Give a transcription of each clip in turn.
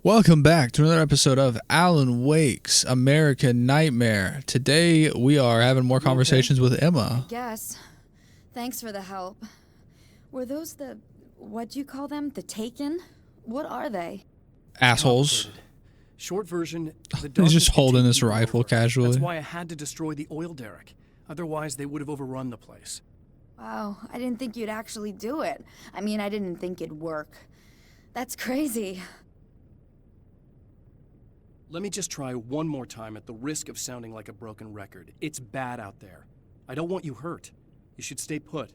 Welcome back to another episode of Alan Wake's American Nightmare. Today we are having more conversations with Emma. I guess. Thanks for the help. Were those the... what'd you call them? The Taken? What are they? Assholes. Short version, the He's just Dodgers holding could this take you rifle over. casually. That's why I had to destroy the oil derrick. Otherwise, they would have overrun the place. Wow, I didn't think you'd actually do it. I mean, I didn't think it'd work. That's crazy. Let me just try one more time at the risk of sounding like a broken record. It's bad out there. I don't want you hurt. You should stay put.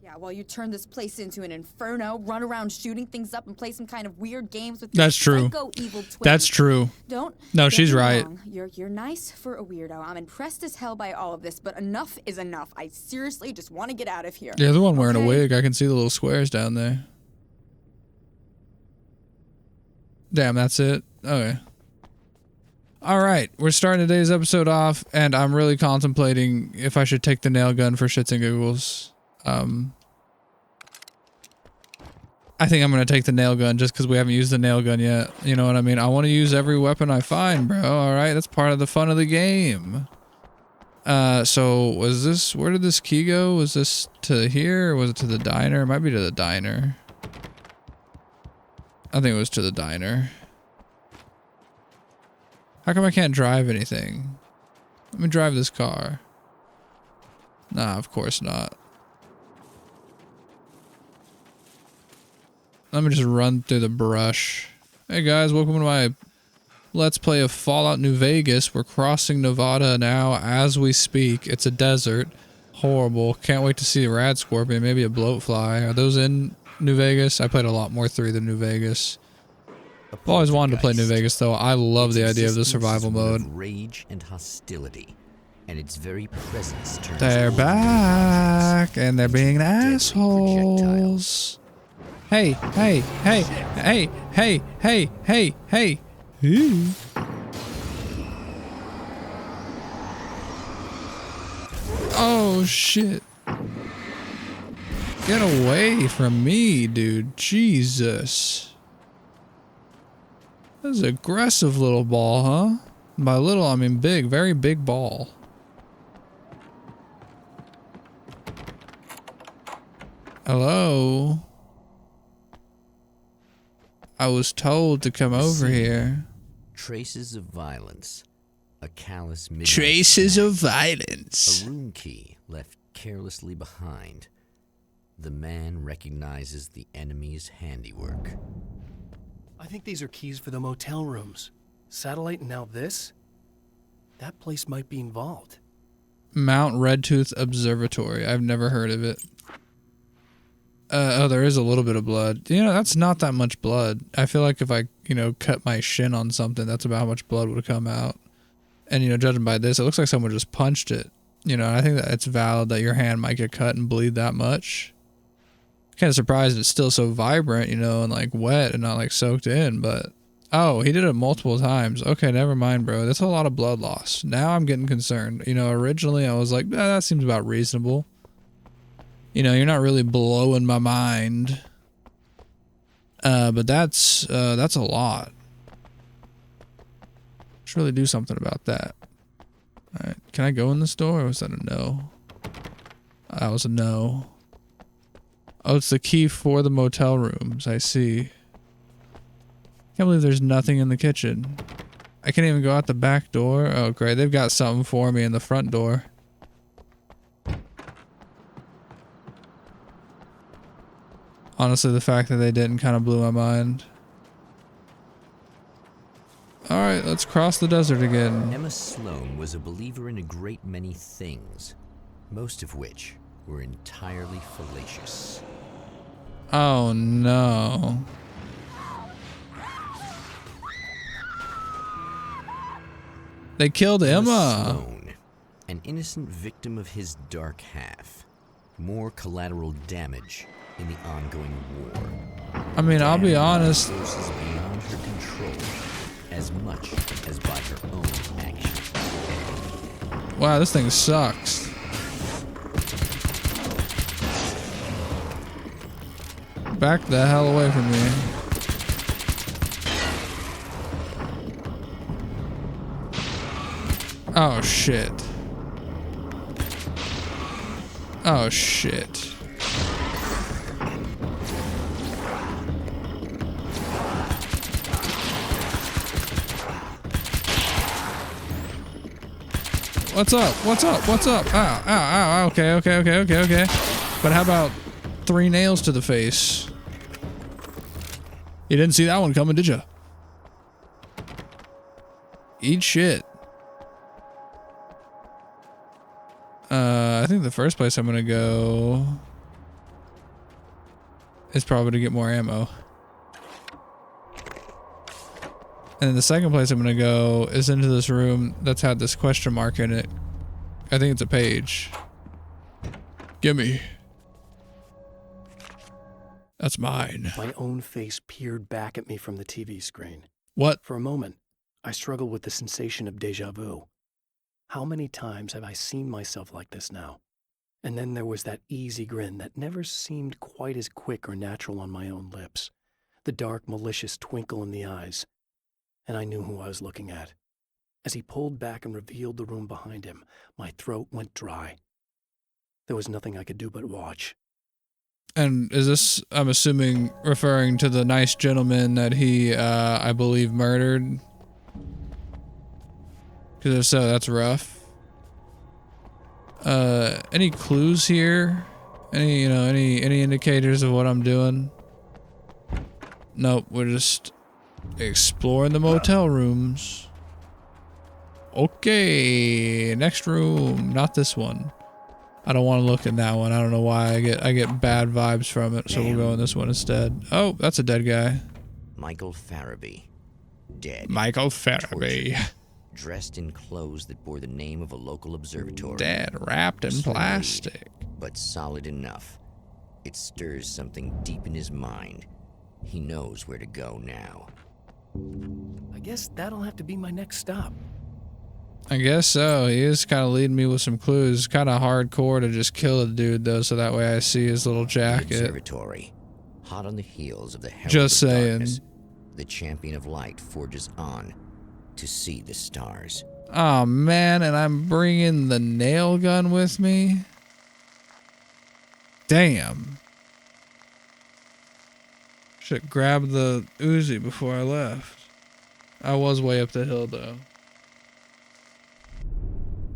Yeah, while you turn this place into an inferno, run around shooting things up and play some kind of weird games with your That's true. psycho evil twin. That's true. No, get she's me right. wrong. You're nice for a weirdo. I'm impressed as hell by all of this, but enough is enough. I seriously just want to get out of here. Yeah, the one wearing a Okay? wig. I can see the little squares down there. Damn, that's it? Okay. Alright, we're starting today's episode off, and I'm really contemplating if I should take the nail gun for shits and giggles. I think I'm going to take the nail gun just because we haven't used the nail gun yet. You know what I mean? I want to use every weapon I find, bro. Alright, that's part of the fun of the game. So was this... where did this key go? Was this to here, or was it to the diner? It might be to the diner. I think it was to the diner. How come I can't drive anything? Let me drive this car. Nah, of course not. Let me just run through the brush. Hey guys, welcome to my Let's Play of Fallout New Vegas. We're crossing Nevada now as we speak. It's a desert. Horrible. Can't wait to see a rad scorpion, maybe a bloatfly. Are those in New Vegas? I played a lot more 3 than New Vegas. I've always wanted to play New Vegas, though. I love the idea of the survival mode. Rage and hostility, and its very presence turns. They're back, and they're being assholes. Hey, hey, hey, hey, hey, hey, hey, hey. Ooh. Oh, shit. Get away from me, dude. Jesus. This is an aggressive little ball, huh? By little, I mean big, very big ball. Hello? I was told to come over here. Traces of violence. A callous midnight Traces of snack, violence. A room key left carelessly behind. The man recognizes the enemy's handiwork. I think these are keys for the motel rooms. Satellite and now this? That place might be involved. Mount Redtooth Observatory. I've never heard of it. Oh, there is a little bit of blood. You know, that's not that much blood. I feel like if I, cut my shin on something, that's about how much blood would come out. And, judging by this, it looks like someone just punched it. I think that it's valid that your hand might get cut and bleed that much. Kind of surprised it's still so vibrant, and like wet and not like soaked in, but oh, he did it multiple times. Okay, never mind, bro. That's a lot of blood loss. Now I'm getting concerned. Originally I was like, that seems about reasonable. You're not really blowing my mind. But that's a lot. Should really do something about that. All right, can I go in this door, or was that a no? That was a no. Oh, it's the key for the motel rooms. I see. Can't believe there's nothing in the kitchen. I can't even go out the back door. Oh, great. They've got something for me in the front door. Honestly, the fact that they didn't kind of blew my mind. Alright, let's cross the desert again. Emma Sloan was a believer in a great many things, most of which were entirely fallacious. Oh no. They killed Emma. Sloan, an innocent victim of his dark half. More collateral damage in the ongoing war. I mean, I'll be honest. Forces beyond her control, as much as by her own actions. Wow, this thing sucks. Back the hell away from me. Oh shit. Oh shit. What's up? What's up? What's up? Ow, ow, ow. Okay, okay, okay, okay, okay. But how about 3 nails to the face? You didn't see that one coming, did you? Eat shit. I think the first place I'm gonna go is probably to get more ammo. And then the second place I'm gonna go is into this room that's had this question mark in it. I think it's a page. Gimme. That's mine. My own face peered back at me from the TV screen. What? For a moment, I struggled with the sensation of déjà vu. How many times have I seen myself like this now? And then there was that easy grin that never seemed quite as quick or natural on my own lips. The dark, malicious twinkle in the eyes. And I knew who I was looking at. As he pulled back and revealed the room behind him, my throat went dry. There was nothing I could do but watch. And is this, I'm assuming, referring to the nice gentleman that he, I believe, murdered? Because if so, that's rough. Any clues here? Any, you know, any indicators of what I'm doing? Nope, we're just exploring the motel rooms. Okay, next room, not this one. I don't want to look in that one. I don't know why I get bad vibes from it, so we'll go in this one instead. Oh, that's a dead guy. Michael Farabee. Dead. Michael Farabee. Tortured. Dressed in clothes that bore the name of a local observatory. Dead, wrapped in Slowly, plastic. But solid enough. It stirs something deep in his mind. He knows where to go now. I guess that'll have to be my next stop. I guess so. He is kind of leading me with some clues. Kind of hardcore to just kill a dude, though, so that way I see his little The jacket. Observatory. Hot on the heels of the herald Just of saying. darkness, the champion of light forges on to see the stars. Oh, man, and I'm bringing the nail gun with me? Damn. Should grab the Uzi before I left. I was way up the hill, though.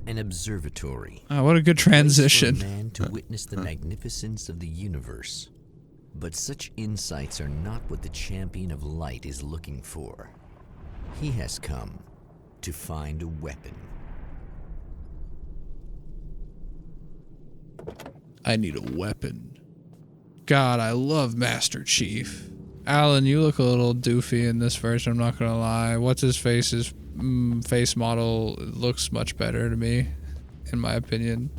An observatory. Oh, what a good transition. For a man to witness the magnificence of the universe. But such insights are not what the champion of light is looking for. He has come to find a weapon. I need a weapon. God, I love Master Chief. Alan, you look a little doofy in this version, I'm not gonna lie. What's his face's face model looks much better to me, in my opinion.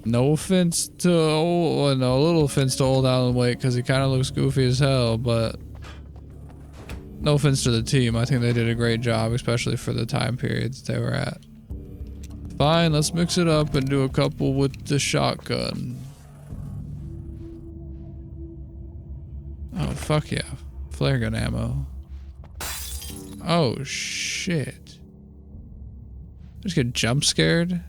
No offense to old, well, no, a little offense to old Alan Wake, because he kind of looks goofy as hell, but no offense to the team. I think they did a great job, especially for the time periods they were at. Fine, let's mix it up and do a couple with the shotgun. Oh, fuck yeah. Flare gun ammo. Oh, shit. Just get jump scared?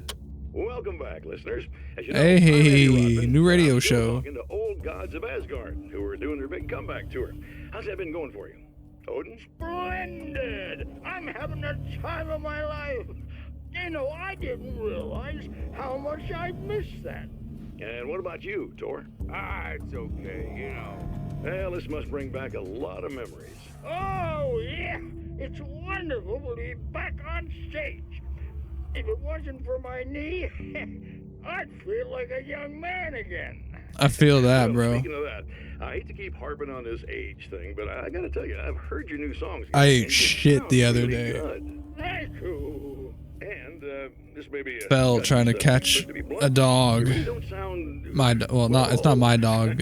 Welcome back, listeners. As you know, Hey, I'm Randy Rodman, new radio and I'm still show. talking to old gods of Asgard, who are doing their big comeback tour. How's that been going for you? Odin? Splendid! I'm having the time of my life. You know, I didn't realize how much I'd missed that. And what about you, Tor? It's okay, you know. Well, this must bring back a lot of memories. Oh, yeah. It's wonderful to be back on stage. If it wasn't for my knee, I'd feel like a young man again. I feel that, Well, bro. Speaking of that, I hate to keep harping on this age thing, but I gotta tell you, I've heard your new songs. I ate and you shit sound the other really day. good. Thank you. And this may be a Fell trying to catch but to be blunt, a dog. you really don't sound My well, not it's not my dog.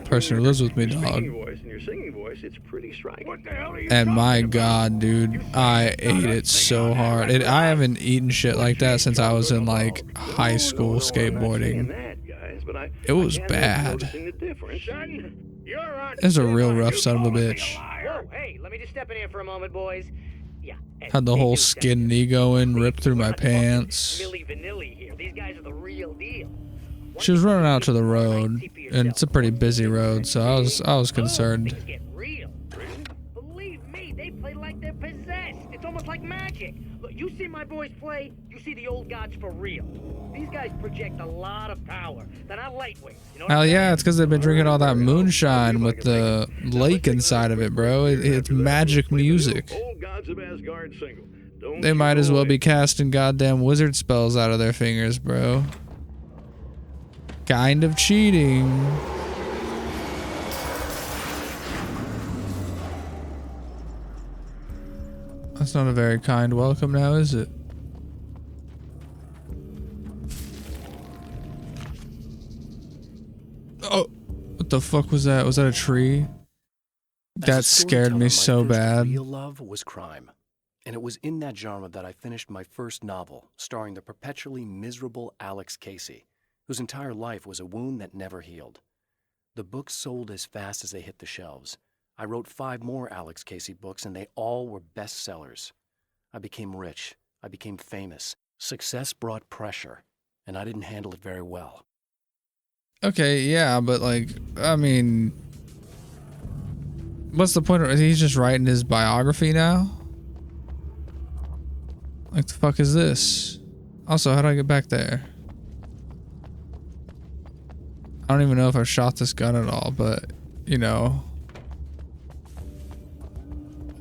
Person who lives with me, your dog. speaking voice and your singing voice, it's pretty striking. What the hell are you And my talking about? God, dude, I ate it so hard. I haven't eaten shit like that since I was in like high school I'm not saying skateboarding. that, guys, but It was I can't help bad. noticing the difference. Son, you're on. It's a real camera. rough You son of a calling me bitch. liar? Whoa, hey, let me just step in here for a moment, boys. Yeah. and Had the they whole do skin that. knee going, ripped through We're my not talking pants. Milli Vanilli here. These guys are the real deal. She was running out to the road, and it's a pretty busy road, so I was concerned. Things get real. Believe me, they play like they're possessed. It's almost like magic. Look, you see my boys play, you see the old gods for real. These guys project a lot of power. They're not lightweight. You know what Hell I'm yeah, saying? it's because they've been drinking all that moonshine with the lake inside of it, bro. It's magic music. Old Gods of Asgard single. Don't They you might as go well be away. casting goddamn wizard spells out of their fingers, bro. Kind of cheating. That's not a very kind welcome now, is it? Oh, what the fuck was that? Was that a tree? As That a scared storyteller, me my so first bad. real love was crime. And it was in that genre that I finished my first novel, starring the perpetually miserable Alex Casey, whose entire life was a wound that never healed. The books sold as fast as they hit the shelves. I wrote 5 more Alex Casey books, and they all were bestsellers. I became rich. I became famous. Success brought pressure, and I didn't handle it very well. Okay, yeah, but like, I mean, what's the point of, he's just writing his biography now? Like, the fuck is this? Also, how do I get back there? I don't even know if I shot this gun at all, but, you know,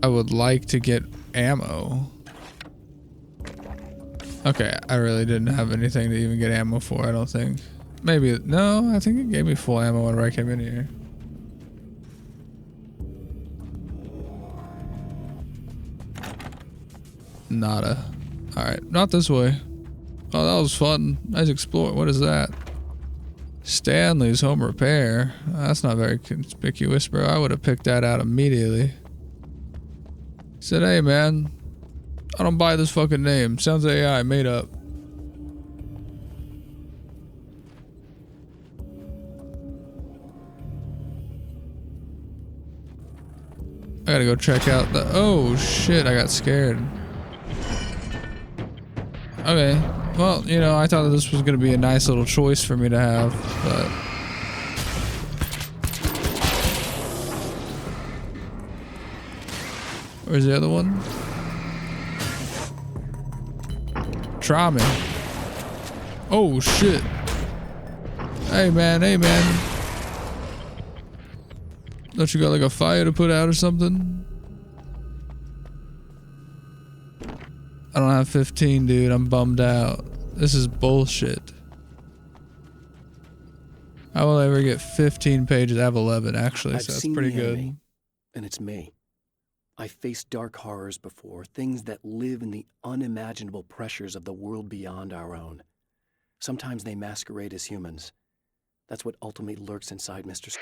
I would like to get ammo. Okay, I really didn't have anything to even get ammo for, I don't think. Maybe, no, I think it gave me full ammo whenever I came in here. Nada. Alright, not this way. Oh, that was fun. Nice explore. What is that? Stanley's Home Repair. That's not very conspicuous, bro. I would have picked that out immediately. Said, hey, man. I don't buy this fucking name. Sounds AI, made up. I gotta go check out the... Oh, shit. I got scared. Okay. Well, you know, I thought that this was going to be a nice little choice for me to have, but... Where's the other one? Try me. Oh, shit. Hey, man. Hey, man. Don't you got like a fire to put out or something? I don't have 15, dude. I'm bummed out. This is bullshit. How will I ever get 15 pages? I have 11, actually, so that's pretty good. Enemy, and it's me. I faced dark horrors before, things that live in the unimaginable pressures of the world beyond our own. Sometimes they masquerade as humans. That's what ultimately lurks inside Mr.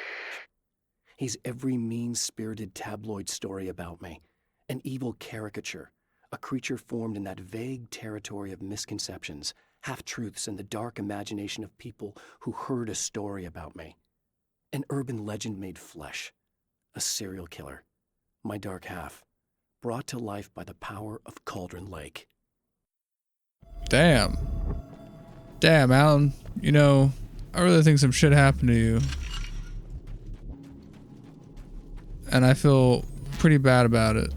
He's every mean-spirited tabloid story about me, an evil caricature, a creature formed in that vague territory of misconceptions, half-truths, and the dark imagination of people who heard a story about me. An urban legend made flesh, a serial killer, my dark half, brought to life by the power of Cauldron Lake. Damn. Damn, Alan. You know, I really think some shit happened to you. And I feel pretty bad about it.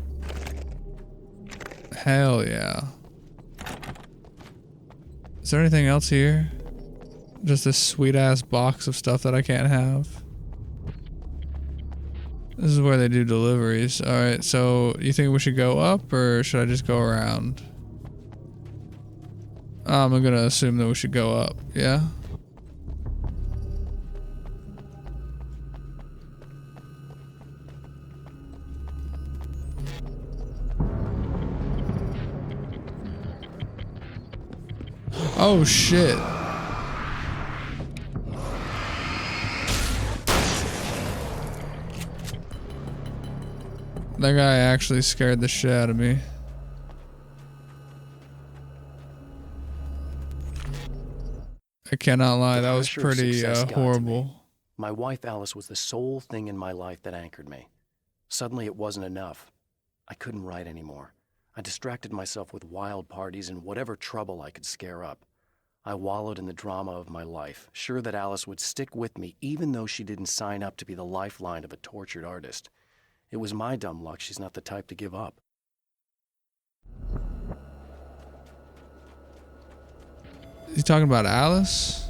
Hell yeah. Is there anything else here? Just this sweet ass box of stuff that I can't have. This is where they do deliveries. Alright, so you think we should go up or should I just go around? I'm gonna assume that we should go up, yeah? Oh shit. That guy actually scared the shit out of me. I cannot lie, that was pressure of pretty success got to me. horrible. My wife Alice was the sole thing in my life that anchored me. Suddenly it wasn't enough. I couldn't write anymore. I distracted myself with wild parties and whatever trouble I could scare up. I wallowed in the drama of my life, sure that Alice would stick with me even though she didn't sign up to be the lifeline of a tortured artist. It was my dumb luck she's not the type to give up. Is he talking about Alice?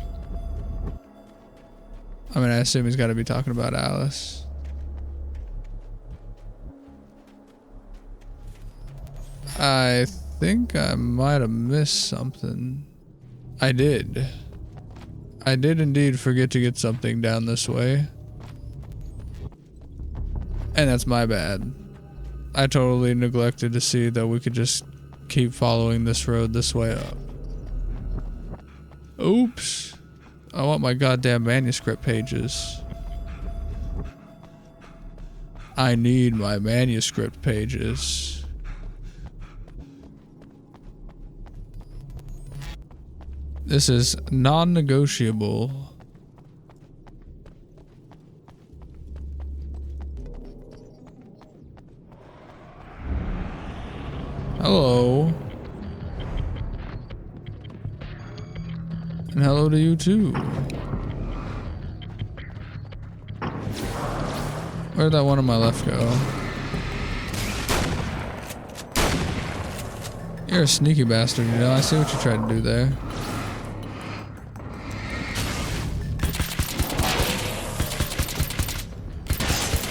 I mean, I assume he's got to be talking about Alice. I think I might have missed something. I did. I did indeed forget to get something down this way. And that's my bad. I totally neglected to see that we could just keep following this road this way up. Oops. I want my goddamn manuscript pages. I need my manuscript pages. This is non-negotiable. Hello. And hello to you too. Where'd that one on my left go? You're a sneaky bastard, you know. I see what you tried to do there.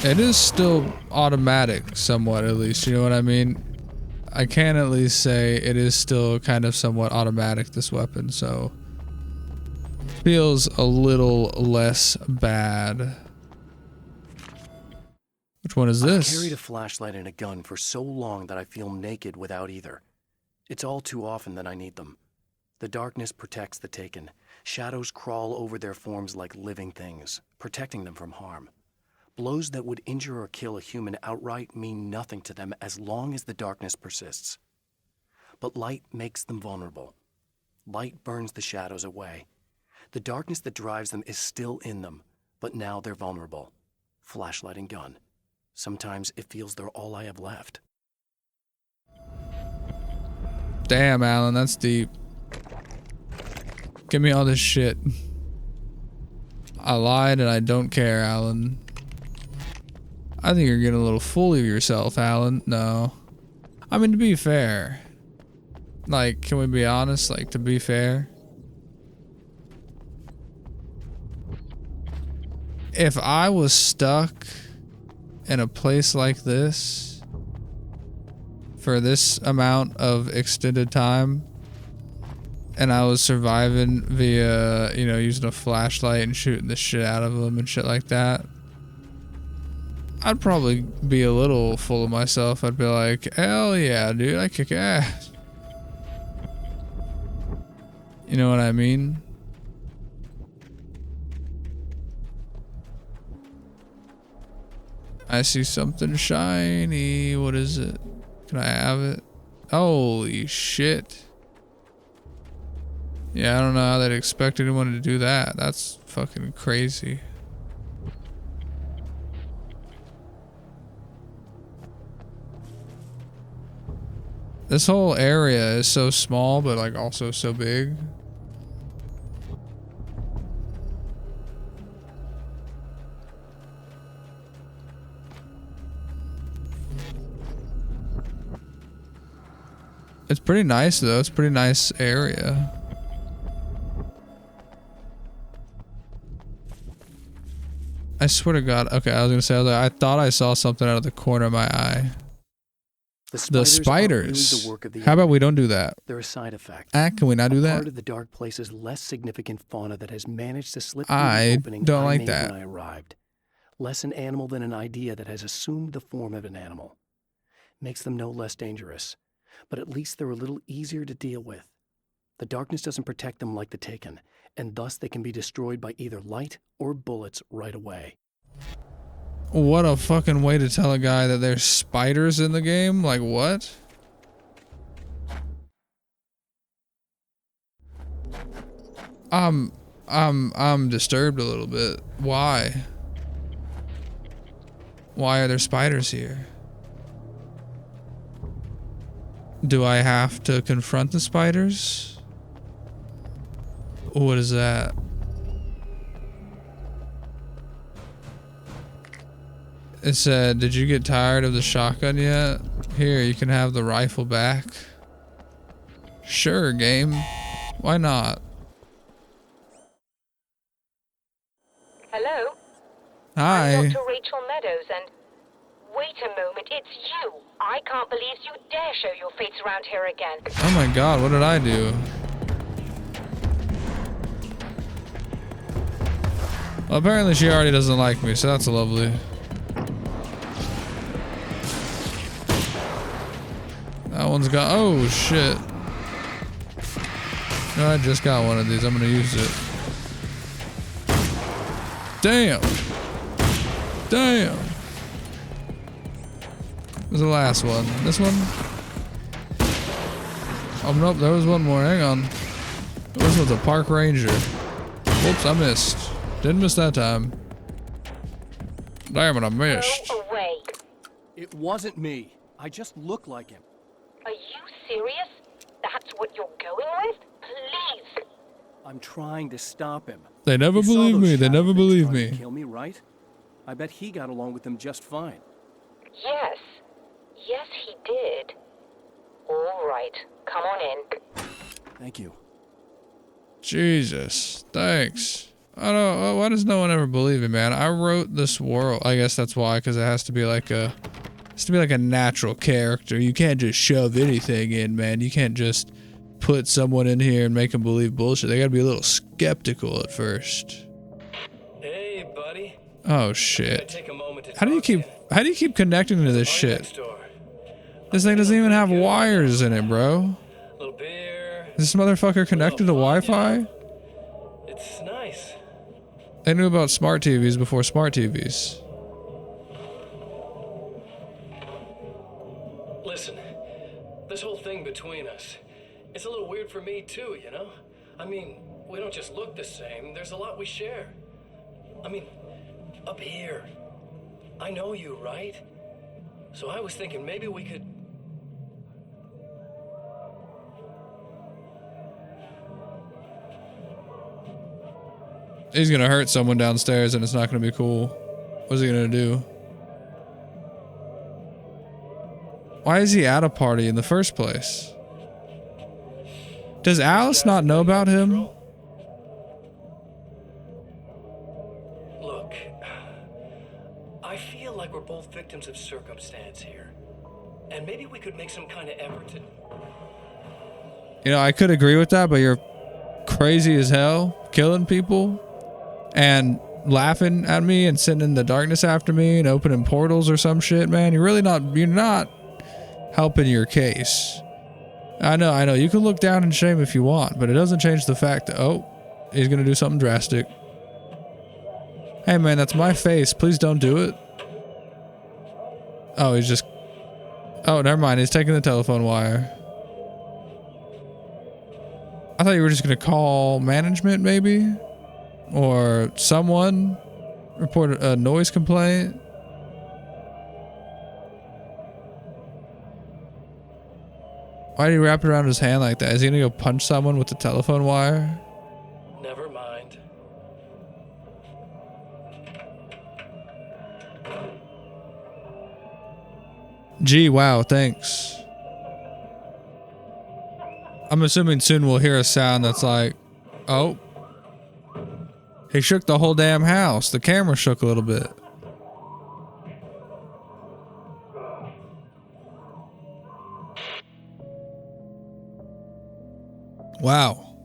It is still automatic, somewhat at least, you know what I mean? I can at least say it is still kind of somewhat automatic, this weapon, so feels a little less bad. Which one is this? I've carried a flashlight and a gun for so long that I feel naked without either. It's all too often that I need them. The darkness protects the taken. Shadows crawl over their forms like living things, protecting them from harm. Blows that would injure or kill a human outright mean nothing to them as long as the darkness persists. But light makes them vulnerable. Light burns the shadows away. The darkness that drives them is still in them, but now they're vulnerable. Flashlight and gun. Sometimes it feels they're all I have left. Damn, Alan, that's deep. Give me all this shit. I lied and I don't care, Alan. I think you're getting a little full of yourself, Alan. No. I mean, to be fair. Like, can we be honest? Like, to be fair. If I was stuck in a place like this for this amount of extended time and I was surviving via, you know, using a flashlight and shooting the shit out of them and shit like that, I'd probably be a little full of myself. I'd be like, hell yeah, dude, I kick ass. You know what I mean? I see something shiny. What is it? Can I have it? Holy shit. Yeah, I don't know how they'd expect anyone to do that. That's fucking crazy. This whole area is so small, but like also so big. It's pretty nice though. It's a pretty nice area. I swear to God. Okay, I was gonna say, I thought I saw something out of the corner of my eye. The spiders. Really the work of the How about we don't do that? They're a side effect. Can we not do that? Part of the dark place's less significant fauna that has managed to slip through I the opening don't I like made that. when I arrived. Less an animal than an idea that has assumed the form of an animal. Makes them no less dangerous, but at least they're a little easier to deal with. The darkness doesn't protect them like the Taken, and thus they can be destroyed by either light or bullets right away. What a fucking way to tell a guy that there's spiders in the game. Like what? I'm disturbed a little bit. Why? Why are there spiders here? Do I have to confront the spiders? What is that? It said, did you get tired of the shotgun yet? Here, you can have the rifle back. Sure, game. Why not? Hello? Hi. I'm Dr. Rachel Meadows, and... Wait a moment, it's you! I can't believe you dare show your face around here again. Oh my god, what did I do? Well, apparently she already doesn't like me, so that's lovely. That one's got... Oh, shit. No, I just got one of these. I'm gonna use it. Damn! Damn! What's the last one? This one? Oh, nope, there was one more. Hang on. This one's a park ranger. Whoops, I missed. Didn't miss that time. Damn it, I missed. Go away. It wasn't me. I just look like him. Are you serious? That's what you're going with? Please. I'm trying to stop him. They never You saw believe those me. They shadow never things believe trying to me. Kill me, right? I bet he got along with them just fine. Yes. Yes, he did. All right. Come on in. Thank you. Jesus. Thanks. I don't... Why does no one ever believe me, man? I wrote this world. I guess that's why, because it has to be like a... It's to be like a natural character. You can't just shove anything in, man. You can't just put someone in here and make them believe bullshit. They gotta be a little skeptical at first. Hey, buddy. Oh shit. Take a moment to How do you keep connecting to this shit? door. This thing doesn't even have wires in it, bro. Little beer. Is this motherfucker connected to Wi-Fi? It's nice. They knew about smart TVs before smart TVs. Listen, this whole thing between us, it's a little weird for me too, you know? I mean, we don't just look the same. There's a lot we share. I mean, up here, I know you, right? So I was thinking maybe we could... He's gonna hurt someone downstairs and it's not gonna be cool. What's he gonna do? Why is he at a party in the first place? Does Alice not know about him? Look, I feel like we're both victims of circumstance here. And maybe we could make some kind of effort to... You know, I could agree with that, but you're crazy as hell, killing people and laughing at me and sitting in the darkness after me and opening portals or some shit, man. You're not helping your case. I know. You can look down in shame if you want, but it doesn't change the fact that, oh, he's gonna do something drastic. Hey man, that's my face. Please don't do it. Oh, he's just... Oh, never mind. He's taking the telephone wire. I thought you were just gonna call management, maybe? Or someone? Report a noise complaint? Why did he wrap it around his hand like that? Is he gonna go punch someone with the telephone wire? Never mind. Gee, wow, thanks. I'm assuming soon we'll hear a sound that's like, oh. He shook the whole damn house. The camera shook a little bit. Wow.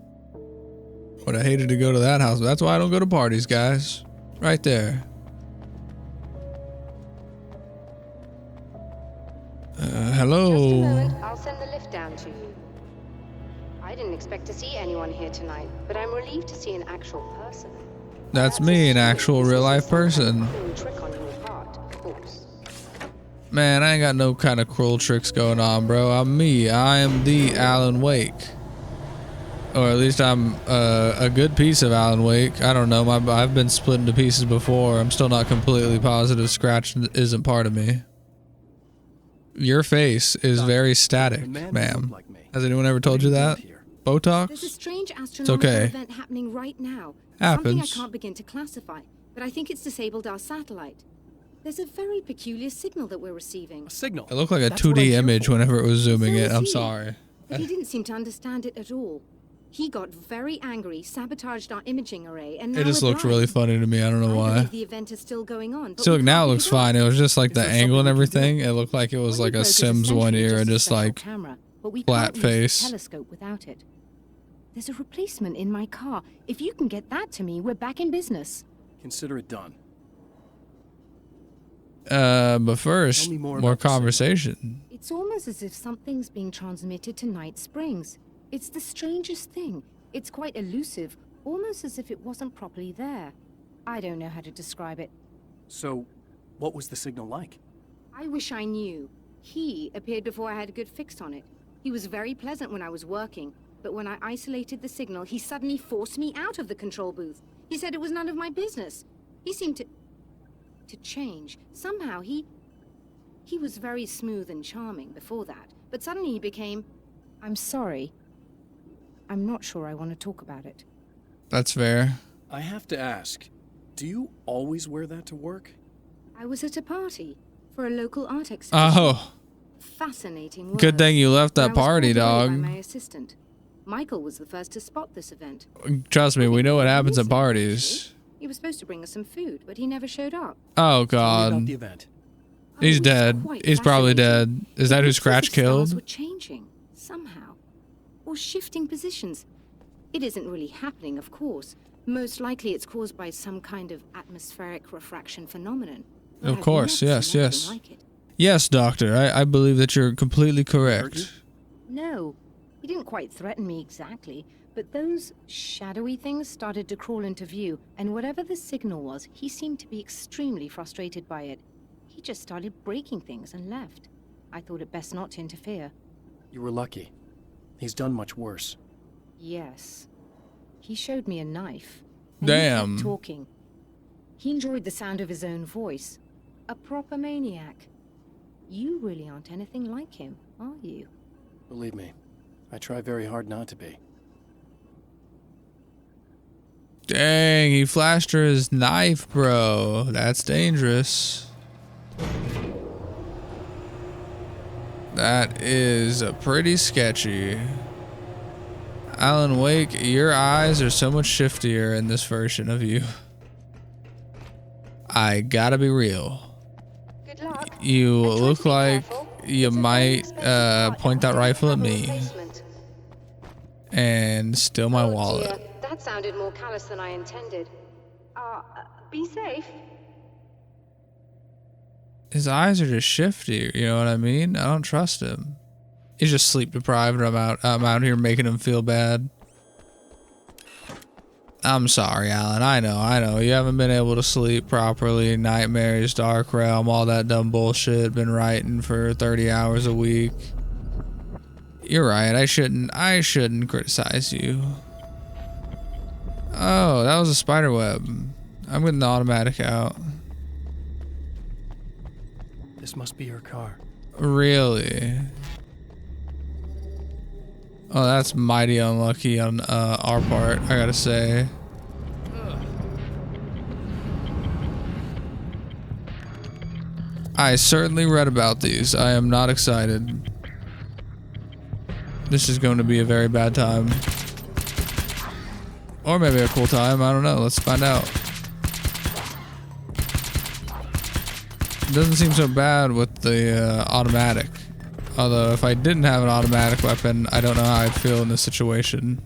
Would have hated to go to that house. That's why I don't go to parties, guys. Right there. Hello. Just a moment, I'll send the lift down to you. I didn't expect to see anyone here tonight, but I'm relieved to see an actual person. That's me, an actual real life person. Trick on your part, of course. Man, I ain't got no kind of cruel tricks going on, bro. I'm me. I am the Alan Wake. Or at least I'm a good piece of Alan Wake. I don't know. I've been split into pieces before. I'm still not completely positive Scratch isn't part of me. Your face is very static, the man who ma'am. looked like me. Has anyone ever told you that? Here. There's a Botox? strange astronomical okay. event happening right now. Happens. Something I can't begin to classify, but I think it's disabled our satellite. There's a very peculiar signal that we're receiving. A signal. It looked like a That's what I'm 2D here image for. whenever it was zooming So in. was I'm he. sorry. But he didn't seem to understand it at all. He got very angry, sabotaged our imaging array, and now It just we're looked blind. really funny to me. I don't know I why. believe the event is still going on. But See, look, we now it can't looks pick it up. fine. It was just like Is the there angle and something we can do? everything. It looked like it was like a What he Sims does is one essentially ear and a just special like camera, but we flat can't use the face. telescope without it. There's a replacement in my car. If you can get that to me, we're back in business. Consider it done. but first, Tell me more more about the signal. conversation. It's almost as if something's being transmitted to Night Springs. It's the strangest thing. It's quite elusive, almost as if it wasn't properly there. I don't know how to describe it. So, what was the signal like? I wish I knew. He appeared before I had a good fix on it. He was very pleasant when I was working, but when I isolated the signal, he suddenly forced me out of the control booth. He said it was none of my business. He seemed to change. Somehow he was very smooth and charming before that, but suddenly he became, I'm sorry. I'm not sure I want to talk about it. That's fair. I have to ask, do you always wear that to work? I was at a party for a local art exhibition. Oh, Fascinating good words. thing you left that When I was party, called away dog. by my assistant. Michael was the first to spot this event. Trust me, we know what happens at Amazing, parties. actually. He was supposed to bring us some food, but he never showed up. Oh, Tell me about the God. event. He's it's dead. quite He's probably fascinating. dead. Is that It who looks as Scratch if stars killed? were changing somehow, or shifting positions. It isn't really happening, of course. Most likely, it's caused by some kind of atmospheric refraction phenomenon. But Of I've course, never yes, seen anything yes. like it. Yes, Doctor. I believe that you're completely Hurt you? correct. No, he didn't quite threaten me exactly, but those shadowy things started to crawl into view, and whatever the signal was, he seemed to be extremely frustrated by it. He just started breaking things and left. I thought it best not to interfere. You were lucky. He's done much worse. Yes. He showed me a knife. And Damn. He kept talking. He enjoyed the sound of his own voice. A proper maniac. You really aren't anything like him, are you? Believe me, I try very hard not to be. Dang, he flashed her his knife, bro. That's dangerous. That is pretty sketchy. Alan Wake, your eyes are so much shiftier in this version of you. I gotta be real. Good luck. You And try to look be like careful. you It's a very might expensive part point that and rifle at have a me replacement. and steal my Oh, wallet. dear. That sounded more callous than I intended. Be safe. His eyes are just shifty, you know what I mean? I don't trust him. He's just sleep deprived and I'm out here making him feel bad. I'm sorry, Alan. I know. You haven't been able to sleep properly. Nightmares, Dark Realm, all that dumb bullshit. Been writing for 30 hours a week. You're right. I shouldn't criticize you. Oh, that was a spider web. I'm getting the automatic out. This must be her car. Really? Oh, that's mighty unlucky on our part, I gotta say. I certainly read about these. I am not excited. This is going to be a very bad time. Or maybe a cool time, I don't know. Let's find out. It doesn't seem so bad with the automatic. Although if I didn't have an automatic weapon, I don't know how I'd feel in this situation.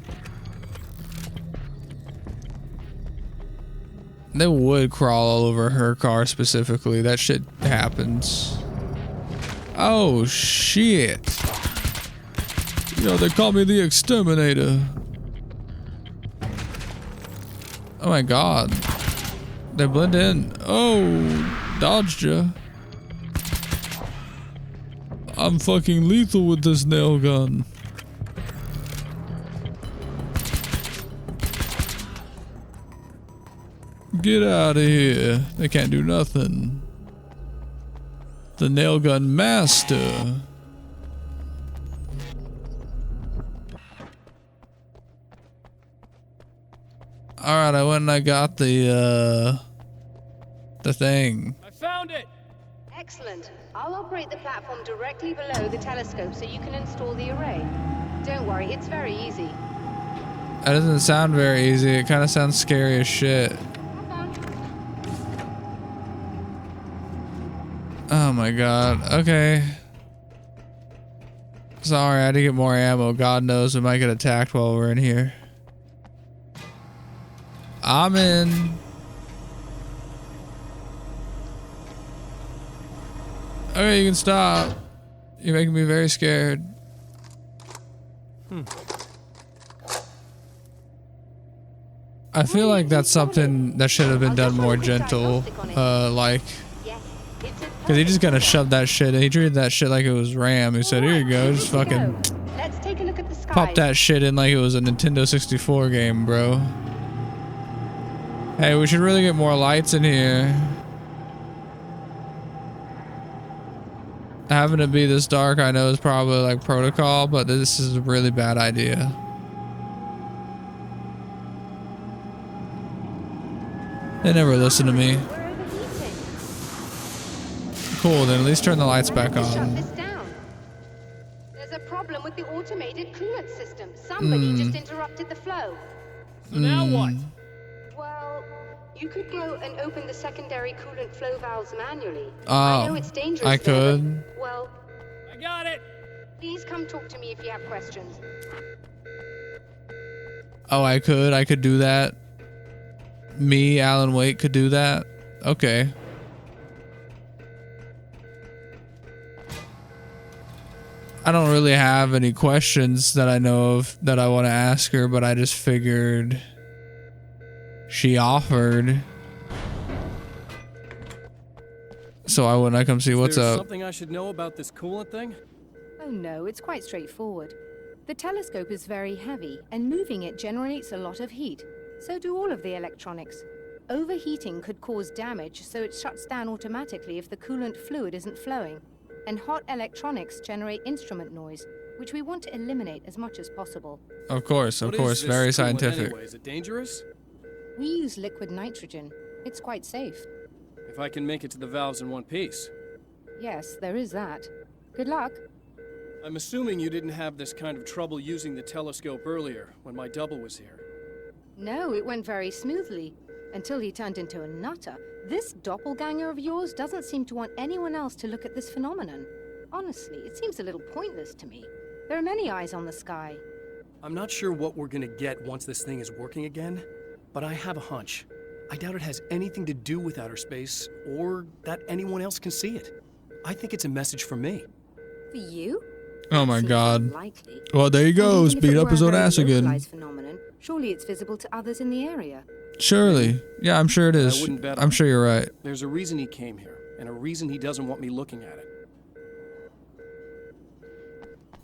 They would crawl all over her car specifically. That shit happens. Oh shit. You know, they call me the exterminator. Oh my god. They blend in. Oh, dodged ya. I'm fucking lethal with this nail gun. Get out of here. They can't do nothing. The nail gun master. Alright, I went and I got the thing. I found it! Excellent. I'll operate the platform directly below the telescope so you can install the array. Don't worry, it's very easy. That doesn't sound very easy. It kind of sounds scary as shit. Oh my god. Okay. Sorry, I had to get more ammo. God knows we might get attacked while we're in here. I'm in. Okay, you can stop. You're making me very scared. I feel like that's something that should have been done more gentle, like, because he just kind of shoved that shit, and he treated that shit like it was RAM. He said, here you go, just fucking pop that shit in like it was a Nintendo 64 game, bro. Hey, we should really get more lights in here. Having it be this dark, I know is probably like protocol, but this is a really bad idea. They never listen to me. Cool, then at least turn the lights back on. There's a problem with the automated coolant system. Somebody just interrupted the flow. So now what? Well, you could go and open the secondary coolant flow valves manually. Oh, I know it's dangerous. I could. Well, I got it. Please come talk to me if you have questions. Oh, I could do that. Me, Alan Wake, could do that. Okay. I don't really have any questions that I know of that I want to ask her, but I just figured she offered. So why wouldn't I come see what's up? Something I should know about this coolant thing? Oh no, it's quite straightforward. The telescope is very heavy, and moving it generates a lot of heat. So do all of the electronics. Overheating could cause damage, so it shuts down automatically if the coolant fluid isn't flowing. And hot electronics generate instrument noise, which we want to eliminate as much as possible. Of course, very scientific. Anyway? Is it dangerous? We use liquid nitrogen. It's quite safe. If I can make it to the valves in one piece. Yes, there is that. Good luck. I'm assuming you didn't have this kind of trouble using the telescope earlier, when my double was here. No, it went very smoothly, until he turned into a nutter. This doppelganger of yours doesn't seem to want anyone else to look at this phenomenon. Honestly, it seems a little pointless to me. There are many eyes on the sky. I'm not sure what we're gonna get once this thing is working again, but I have a hunch. I doubt it has anything to do with outer space, or that anyone else can see it. I think it's a message from me. For you? Oh my god. Unlikely. Well, there you go. Speed up his own ass again. Phenomenon, surely it's visible to others in the area. Surely. Yeah, I'm sure it is. I'm sure you're right. There's a reason he came here, and a reason he doesn't want me looking at it.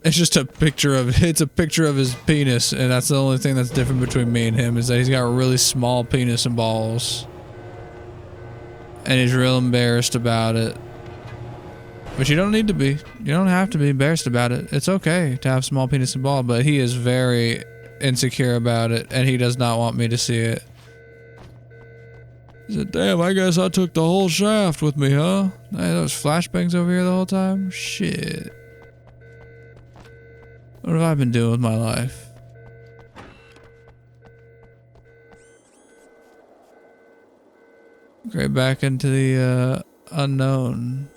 It's just a picture of his penis, and that's the only thing that's different between me and him, is that he's got a really small penis and balls. And he's real embarrassed about it. But you don't need to be. You don't have to be embarrassed about it. It's okay to have small penis and ball, but he is very insecure about it, and he does not want me to see it. He said, damn, I guess I took the whole shaft with me, huh? Hey, those flashbangs over here the whole time? Shit. What have I been doing with my life? Right back into the unknown.